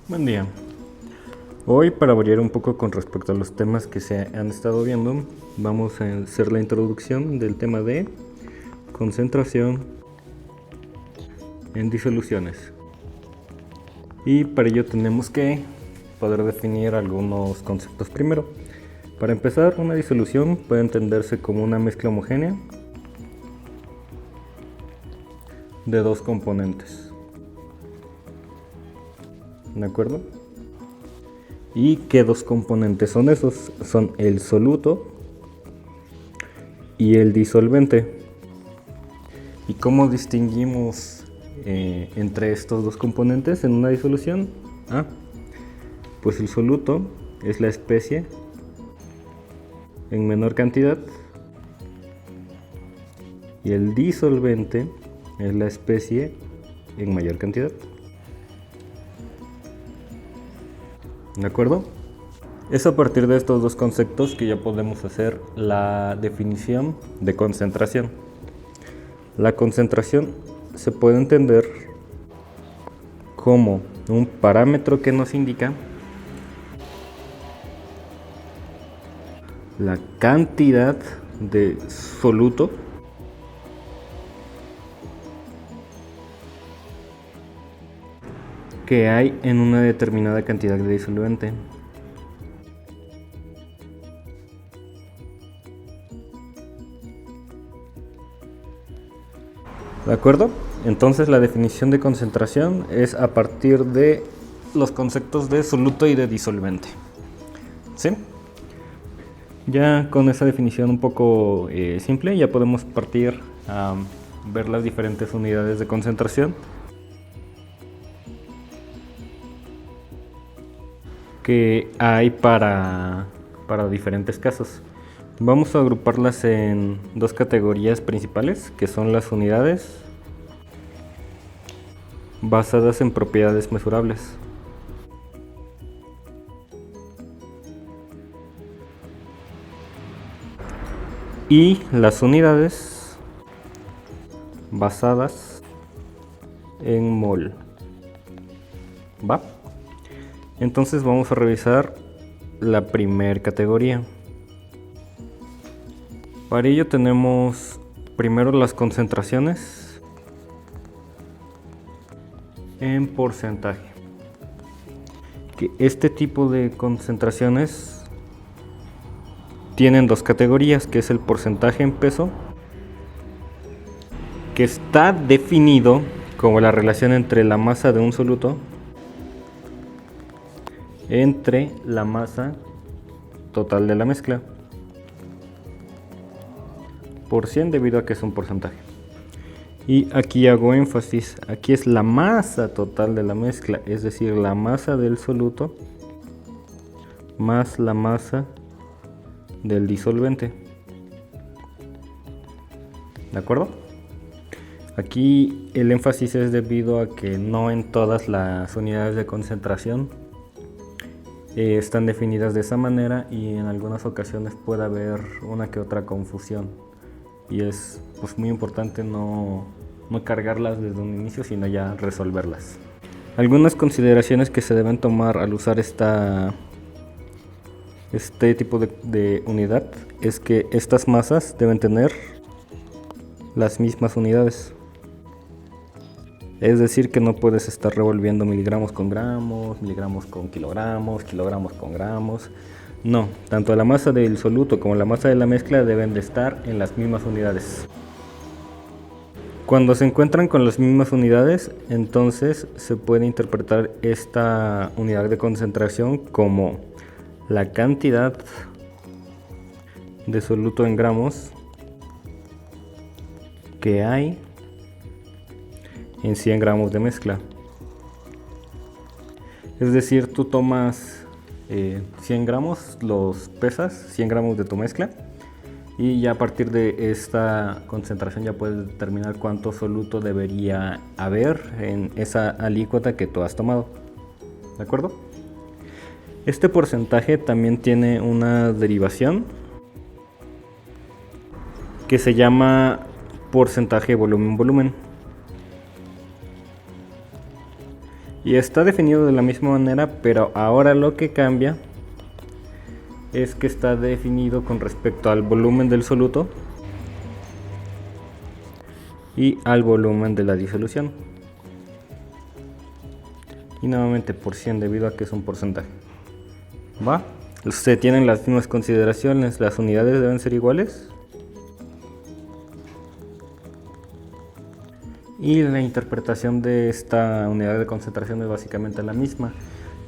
Buen día. Hoy, para variar un poco con respecto a los temas que se han estado viendo, vamos a hacer la introducción del tema de concentración en disoluciones. Y para ello tenemos que poder definir algunos conceptos primero. Para empezar, una disolución puede entenderse como una mezcla homogénea de dos componentes. ¿De acuerdo? ¿Y qué dos componentes son esos? Son el soluto y el disolvente. ¿Y cómo distinguimos entre estos dos componentes en una disolución? Pues el soluto es la especie en menor cantidad y el disolvente es la especie en mayor cantidad. ¿De acuerdo? Es a partir de estos dos conceptos que ya podemos hacer la definición de concentración. La concentración se puede entender como un parámetro que nos indica la cantidad de soluto que hay en una determinada cantidad de disolvente. ¿De acuerdo? Entonces la definición de concentración es a partir de los conceptos de soluto y de disolvente. ¿Sí? Ya con esa definición un poco simple, ya podemos partir a ver las diferentes unidades de concentración que hay para diferentes casos. Vamos a agruparlas en dos categorías principales, que son las unidades basadas en propiedades mesurables y las unidades basadas en mol. ¿Va? Entonces vamos a revisar la primera categoría. Para ello tenemos primero las concentraciones en porcentaje. Que este tipo de concentraciones tienen dos categorías, que es el porcentaje en peso, que está definido como la relación entre la masa de un soluto entre la masa total de la mezcla por 100, debido a que es un porcentaje. Y aquí hago énfasis, aquí es la masa total de la mezcla, es decir, la masa del soluto más la masa del disolvente. ¿De acuerdo? Aquí el énfasis es debido a que no en todas las unidades de concentración están definidas de esa manera, y en algunas ocasiones puede haber una que otra confusión, y es pues muy importante no cargarlas desde un inicio, sino ya resolverlas. Algunas consideraciones que se deben tomar al usar este tipo de unidad es que estas masas deben tener las mismas unidades. Es decir, que no puedes estar revolviendo miligramos con gramos, miligramos con kilogramos, kilogramos con gramos. No, tanto la masa del soluto como la masa de la mezcla deben de estar en las mismas unidades. Cuando se encuentran con las mismas unidades, entonces se puede interpretar esta unidad de concentración como la cantidad de soluto en gramos que hay en 100 gramos de mezcla. Es decir, tú tomas 100 gramos, los pesas, 100 gramos de tu mezcla, y ya a partir de esta concentración ya puedes determinar cuánto soluto debería haber en esa alícuota que tú has tomado. ¿De acuerdo? Este porcentaje también tiene una derivación que se llama porcentaje volumen-volumen. Y está definido de la misma manera, pero ahora lo que cambia es que está definido con respecto al volumen del soluto y al volumen de la disolución. Y nuevamente por 100 debido a que es un porcentaje. ¿Va? Se tienen las mismas consideraciones, las unidades deben ser iguales. Y la interpretación de esta unidad de concentración es básicamente la misma.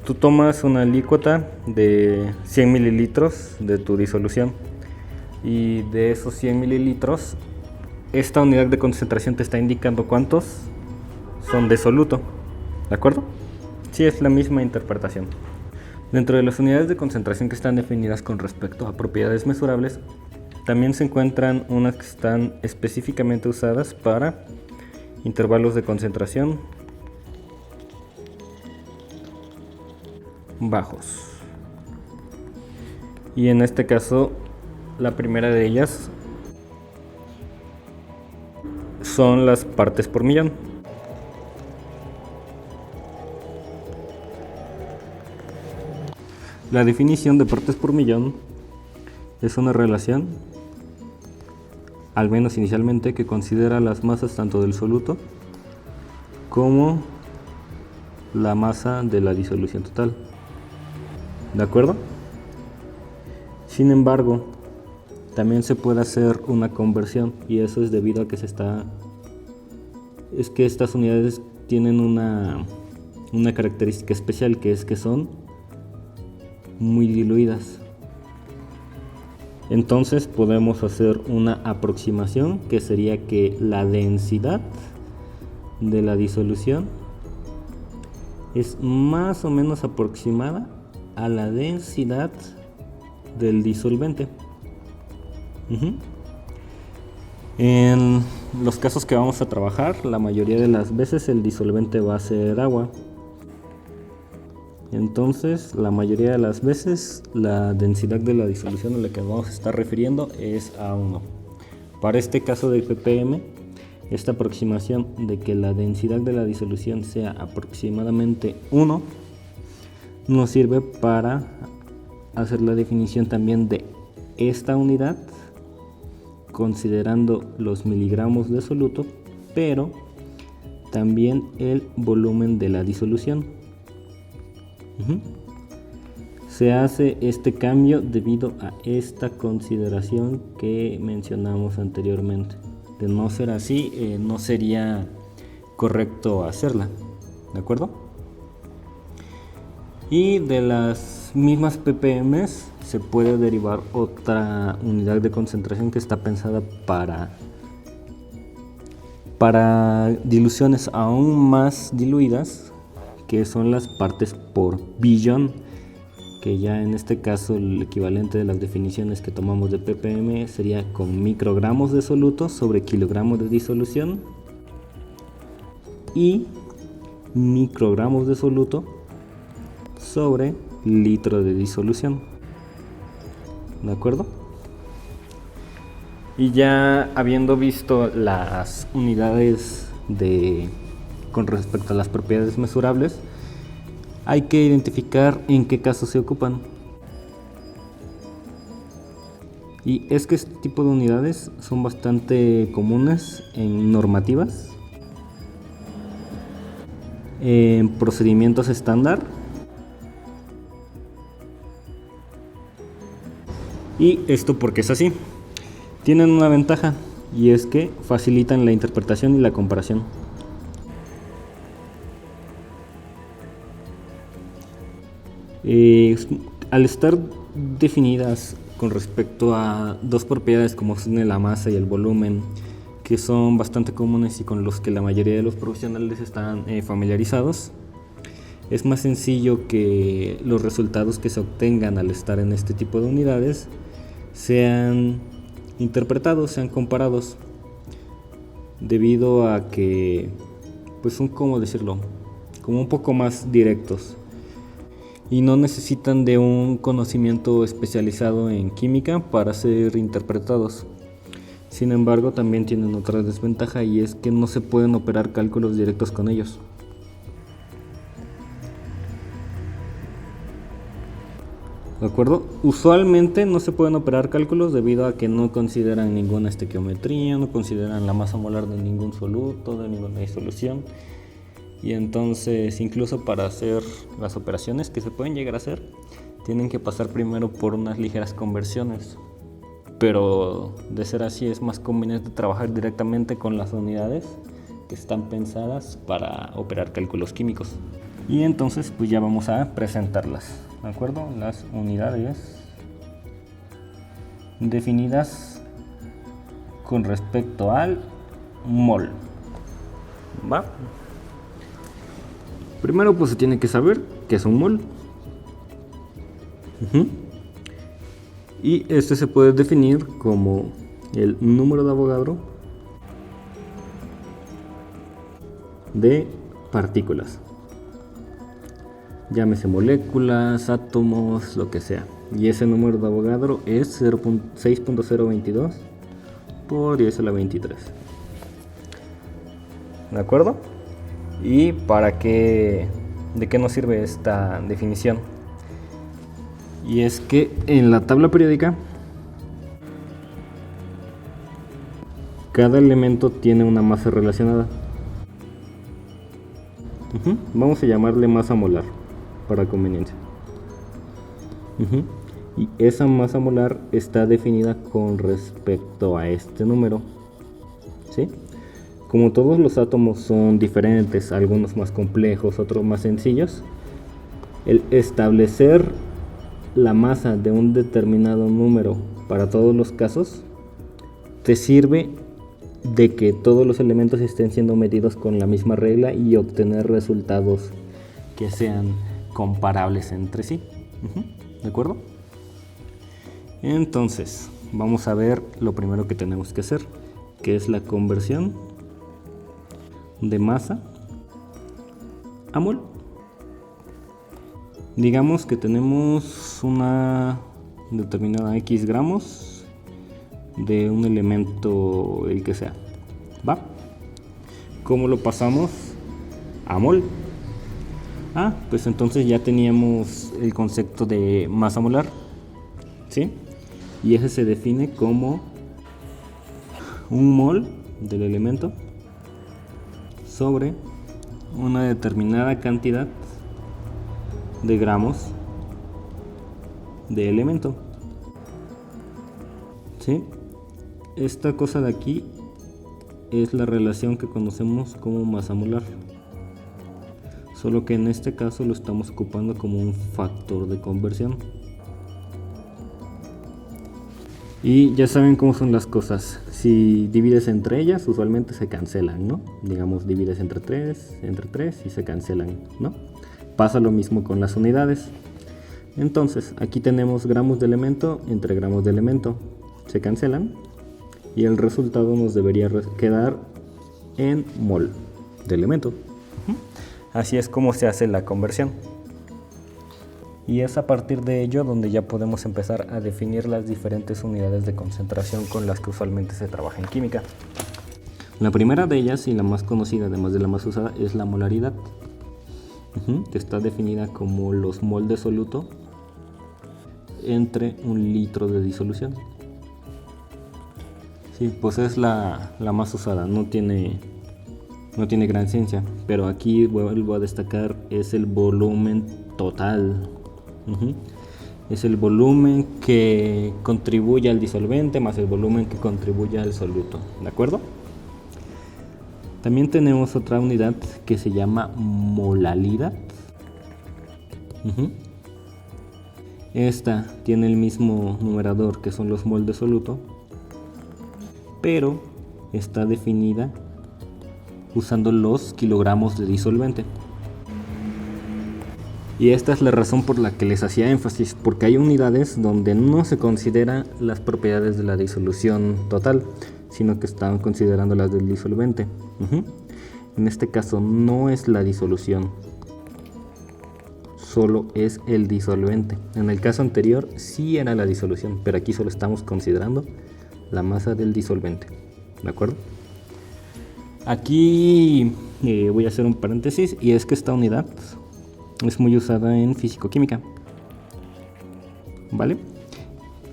Tú tomas una alícuota de 100 mililitros de tu disolución y de esos 100 mililitros esta unidad de concentración te está indicando cuántos son de soluto, ¿de acuerdo? Sí, es la misma interpretación. Dentro de las unidades de concentración que están definidas con respecto a propiedades mesurables, también se encuentran unas que están específicamente usadas para intervalos de concentración bajos. Y en este caso, la primera de ellas son las partes por millón. La definición de partes por millón es una relación, al menos inicialmente, que considera las masas tanto del soluto como la masa de la disolución total. ¿De acuerdo? Sin embargo, también se puede hacer una conversión, y eso es debido a que es que estas unidades tienen una característica especial, que es que son muy diluidas. Entonces podemos hacer una aproximación, que sería que la densidad de la disolución es más o menos aproximada a la densidad del disolvente. En los casos que vamos a trabajar, la mayoría de las veces el disolvente va a ser agua. Entonces, la mayoría de las veces la densidad de la disolución a la que vamos a estar refiriendo es A1. Para este caso de ppm, esta aproximación de que la densidad de la disolución sea aproximadamente 1 nos sirve para hacer la definición también de esta unidad considerando los miligramos de soluto, pero también el volumen de la disolución. Se hace este cambio debido a esta consideración que mencionamos anteriormente. De no ser así, no sería correcto hacerla, ¿de acuerdo? Y de las mismas ppm se puede derivar otra unidad de concentración que está pensada para diluciones aún más diluidas, que son las partes por billón, que ya en este caso el equivalente de las definiciones que tomamos de ppm sería con microgramos de soluto sobre kilogramos de disolución y microgramos de soluto sobre litro de disolución, ¿de acuerdo? Y ya habiendo visto las unidades con respecto a las propiedades mesurables, hay que identificar en qué casos se ocupan. Y es que este tipo de unidades son bastante comunes en normativas, en procedimientos estándar y esto porque es así. Tienen una ventaja y es que facilitan la interpretación y la comparación. Al estar definidas con respecto a dos propiedades como son la masa y el volumen, que son bastante comunes y con los que la mayoría de los profesionales están familiarizados, es más sencillo que los resultados que se obtengan al estar en este tipo de unidades sean interpretados, sean comparados, debido a que pues son, como decirlo, como un poco más directos y no necesitan de un conocimiento especializado en química para ser interpretados. Sin embargo, también tienen otra desventaja, y es que no se pueden operar cálculos directos con ellos. ¿De acuerdo? Usualmente no se pueden operar cálculos debido a que no consideran ninguna estequiometría, no consideran la masa molar de ningún soluto, de ninguna disolución. Y entonces, incluso para hacer las operaciones que se pueden llegar a hacer, tienen que pasar primero por unas ligeras conversiones. Pero de ser así, es más conveniente trabajar directamente con las unidades que están pensadas para operar cálculos químicos. Y entonces pues ya vamos a presentarlas, ¿de acuerdo? Las unidades definidas con respecto al mol. ¿Va? Primero pues se tiene que saber qué es un mol. Y este se puede definir como el número de Avogadro de partículas. Llámese moléculas, átomos, lo que sea. Y ese número de Avogadro es 6.022 por 10 a la 23. ¿De acuerdo? ¿Y para qué? ¿De qué nos sirve esta definición? Y es que en la tabla periódica cada elemento tiene una masa relacionada. Vamos a llamarle masa molar para conveniencia. Y esa masa molar está definida con respecto a este número, ¿sí? Como todos los átomos son diferentes, algunos más complejos, otros más sencillos, el establecer la masa de un determinado número para todos los casos te sirve de que todos los elementos estén siendo medidos con la misma regla y obtener resultados que sean comparables entre sí. ¿De acuerdo? Entonces, vamos a ver lo primero que tenemos que hacer, que es la conversión de masa a mol. Digamos que tenemos una determinada X gramos de un elemento, el que sea. ¿Va? ¿Cómo lo pasamos a mol? Pues entonces ya teníamos el concepto de masa molar, ¿sí? Y ese se define como un mol del elemento sobre una determinada cantidad de gramos de elemento, ¿sí? Esta cosa de aquí es la relación que conocemos como masa molar, solo que en este caso lo estamos ocupando como un factor de conversión. Y ya saben cómo son las cosas, si divides entre ellas usualmente se cancelan, ¿no? Digamos divides entre 3 y se cancelan, ¿no? Pasa lo mismo con las unidades. Entonces aquí tenemos gramos de elemento entre gramos de elemento, se cancelan y el resultado nos debería quedar en mol de elemento. Así es como se hace la conversión. Y es a partir de ello donde ya podemos empezar a definir las diferentes unidades de concentración con las que usualmente se trabaja en química. La primera de ellas y la más conocida, además de la más usada, es la molaridad, que está definida como los mol de soluto entre un litro de disolución. Sí, pues es la más usada, no tiene gran ciencia, pero aquí vuelvo a destacar, es el volumen total. Es el volumen que contribuye al disolvente más el volumen que contribuye al soluto, ¿de acuerdo? También tenemos otra unidad que se llama molalidad. Esta tiene el mismo numerador que son los mol de soluto, pero está definida usando los kilogramos de disolvente. Y esta es la razón por la que les hacía énfasis, porque hay unidades donde no se considera las propiedades de la disolución total, sino que están considerando las del disolvente. En este caso no es la disolución, solo es el disolvente. En el caso anterior sí era la disolución, pero aquí solo estamos considerando la masa del disolvente, ¿de acuerdo? Aquí voy a hacer un paréntesis, y es que esta unidad es muy usada en físico-química. ¿vale?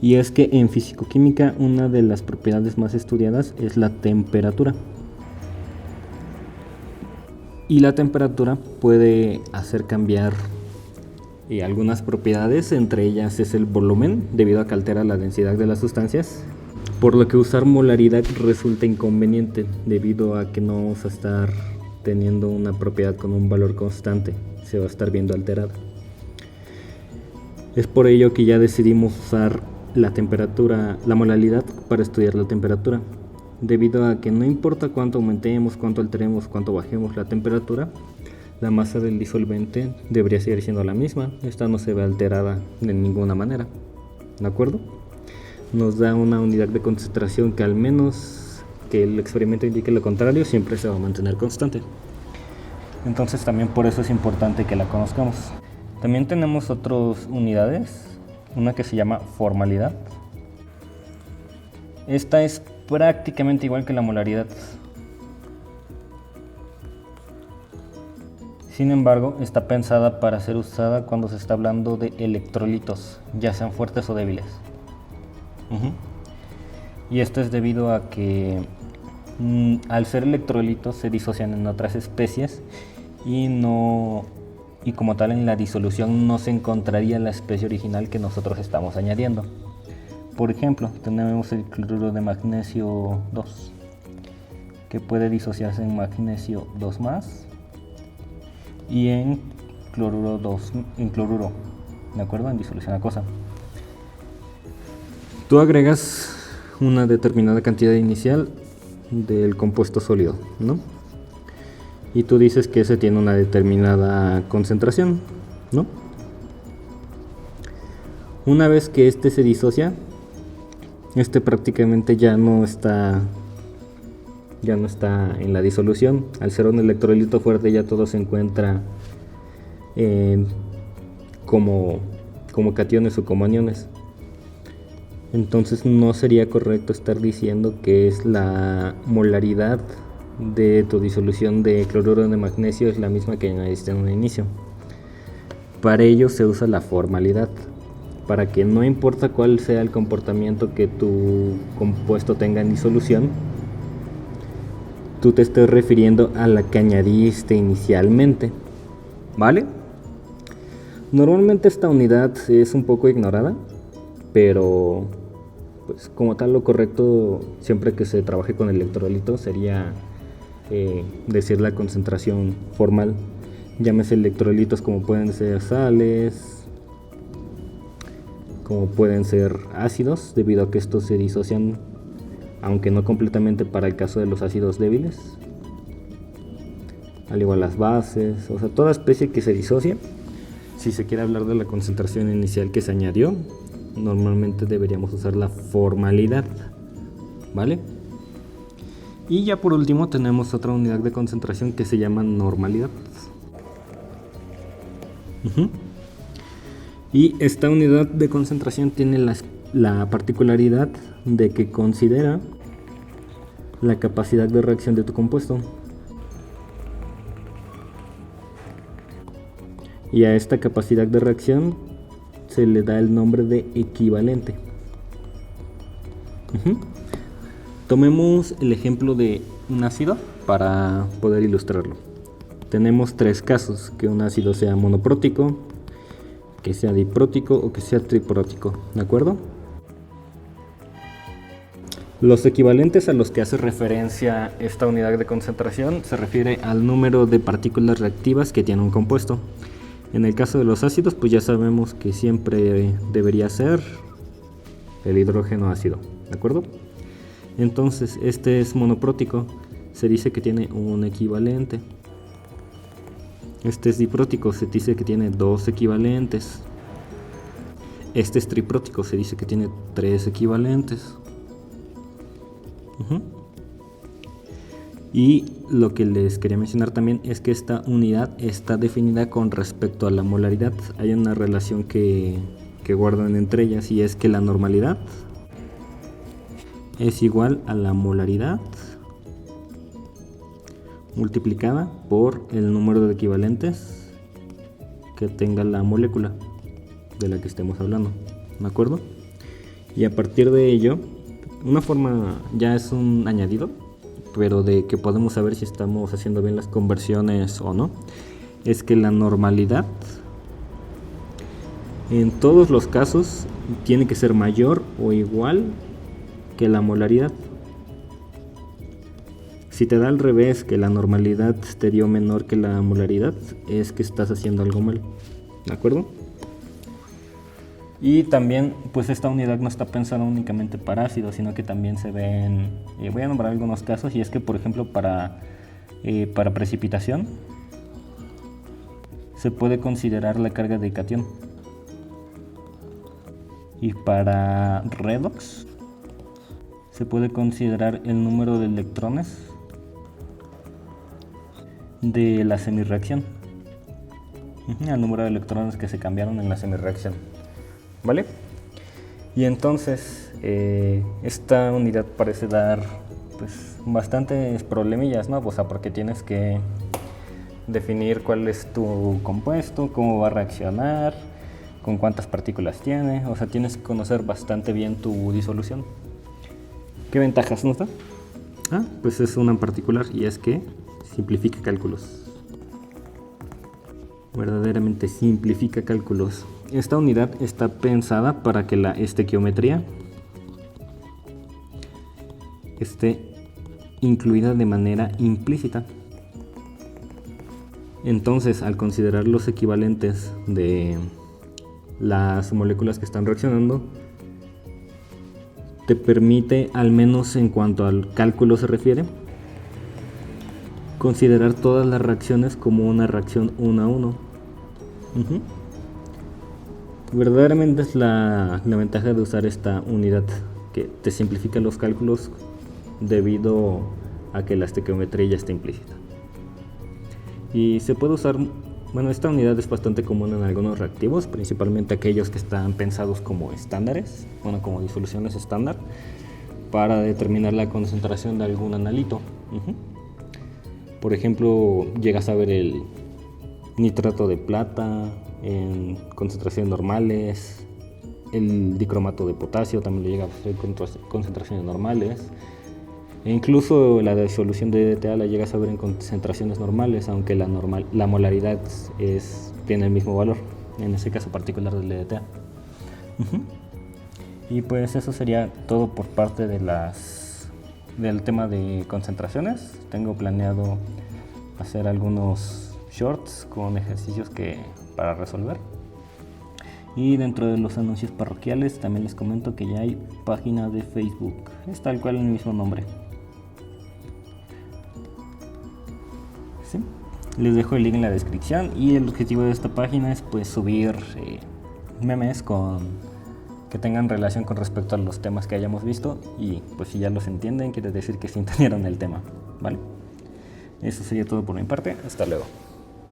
Y es que en fisicoquímica una de las propiedades más estudiadas es la temperatura. Y la temperatura puede hacer cambiar algunas propiedades, entre ellas es el volumen, debido a que altera la densidad de las sustancias, por lo que usar molaridad resulta inconveniente, debido a que no vamos a estar teniendo una propiedad con un valor constante, se va a estar viendo alterada. Es por ello que ya decidimos usar la temperatura, la molaridad, para estudiar la temperatura, debido a que no importa cuánto aumentemos, cuánto alteremos, cuánto bajemos la temperatura, la masa del disolvente debería seguir siendo la misma. Esta no se ve alterada de ninguna manera, ¿de acuerdo? Nos da una unidad de concentración que, al menos que el experimento indique lo contrario, siempre se va a mantener constante. Entonces también por eso es importante que la conozcamos. También tenemos otras unidades, una que se llama formalidad. Esta es prácticamente igual que la molaridad. Sin embargo, está pensada para ser usada cuando se está hablando de electrolitos, ya sean fuertes o débiles. Y esto es debido a que al ser electrolitos se disocian en otras especies y como tal en la disolución no se encontraría la especie original que nosotros estamos añadiendo. Por ejemplo, tenemos el cloruro de magnesio 2, que puede disociarse en magnesio 2+, y en cloruro, ¿de acuerdo? En disolución acuosa. Tú agregas una determinada cantidad inicial del compuesto sólido, ¿no? Y tú dices que ese tiene una determinada concentración, ¿no? Una vez que este se disocia, este prácticamente ya no está en la disolución. Al ser un electrolito fuerte, ya todo se encuentra como cationes o como aniones. Entonces no sería correcto estar diciendo que es la molaridad de tu disolución de cloruro de magnesio es la misma que añadiste en un inicio. Para ello se usa la formalidad, para que no importa cuál sea el comportamiento que tu compuesto tenga en disolución, tú te estés refiriendo a la que añadiste inicialmente, ¿vale? Normalmente esta unidad es un poco ignorada, pero pues como tal lo correcto siempre que se trabaje con electrolitos sería decir la concentración formal. Llámese electrolitos como pueden ser sales, como pueden ser ácidos, debido a que estos se disocian, aunque no completamente para el caso de los ácidos débiles, al igual las bases, o sea, toda especie que se disocie. Si se quiere hablar de la concentración inicial que se añadió, normalmente deberíamos usar la formalidad, ¿vale? Y ya por último tenemos otra unidad de concentración que se llama normalidad. Y esta unidad de concentración tiene la particularidad de que considera la capacidad de reacción de tu compuesto. Y a esta capacidad de reacción se le da el nombre de equivalente. Tomemos el ejemplo de un ácido para poder ilustrarlo. Tenemos tres casos: que un ácido sea monoprótico, que sea diprótico o que sea triprótico, ¿de acuerdo? Los equivalentes a los que hace referencia esta unidad de concentración se refiere al número de partículas reactivas que tiene un compuesto. En el caso de los ácidos, pues ya sabemos que siempre debería ser el hidrógeno ácido, ¿de acuerdo? Entonces, este es monoprótico, se dice que tiene un equivalente. Este es diprótico, se dice que tiene dos equivalentes. Este es triprótico, se dice que tiene tres equivalentes. Y lo que les quería mencionar también es que esta unidad está definida con respecto a la molaridad. Hay una relación que guardan entre ellas, y es que la normalidad es igual a la molaridad multiplicada por el número de equivalentes que tenga la molécula de la que estemos hablando. ¿de acuerdo? Y a partir de ello, una forma ya es un añadido, pero de que podemos saber si estamos haciendo bien las conversiones o no, es que la normalidad en todos los casos tiene que ser mayor o igual que la molaridad. Si te da al revés, que la normalidad te dio menor que la molaridad, es que estás haciendo algo mal, ¿de acuerdo? Y también, pues esta unidad no está pensada únicamente para ácidos, sino que también se ven, voy a nombrar algunos casos, y es que por ejemplo para precipitación se puede considerar la carga de catión, y para redox se puede considerar el número de electrones de la semirreacción, el número de electrones que se cambiaron en la semirreacción, ¿vale? Y entonces esta unidad parece dar pues bastantes problemillas, ¿no? O sea, porque tienes que definir cuál es tu compuesto, cómo va a reaccionar, con cuántas partículas tiene, o sea, tienes que conocer bastante bien tu disolución. ¿Qué ventajas nos da? Pues es una en particular, y es que simplifica cálculos. Verdaderamente simplifica cálculos. Esta unidad está pensada para que la estequiometría esté incluida de manera implícita. Entonces, al considerar los equivalentes de las moléculas que están reaccionando, te permite, al menos en cuanto al cálculo se refiere, considerar todas las reacciones como una reacción 1 a 1. Verdaderamente es la ventaja de usar esta unidad, que te simplifica los cálculos debido a que la estequiometría ya está implícita. Y se puede usar, bueno, esta unidad es bastante común en algunos reactivos, principalmente aquellos que están pensados como estándares, bueno, como disoluciones estándar, para determinar la concentración de algún analito. Por ejemplo, llegas a ver el nitrato de plata en concentraciones normales, el dicromato de potasio también lo llega a hacer con concentraciones normales, e incluso la disolución de DTA la llegas a ver en concentraciones normales, aunque la molaridad tiene el mismo valor, en ese caso particular del DTA. Y pues eso sería todo por parte de del tema de concentraciones. Tengo planeado hacer algunos shorts con ejercicios para resolver. Y dentro de los anuncios parroquiales también les comento que ya hay página de Facebook, es tal cual el mismo nombre. ¿Sí? Les dejo el link en la descripción, y el objetivo de esta página es pues subir memes que tengan relación con respecto a los temas que hayamos visto, y pues si ya los entienden quiere decir que sí entendieron el tema, ¿vale? Eso sería todo por mi parte, hasta luego.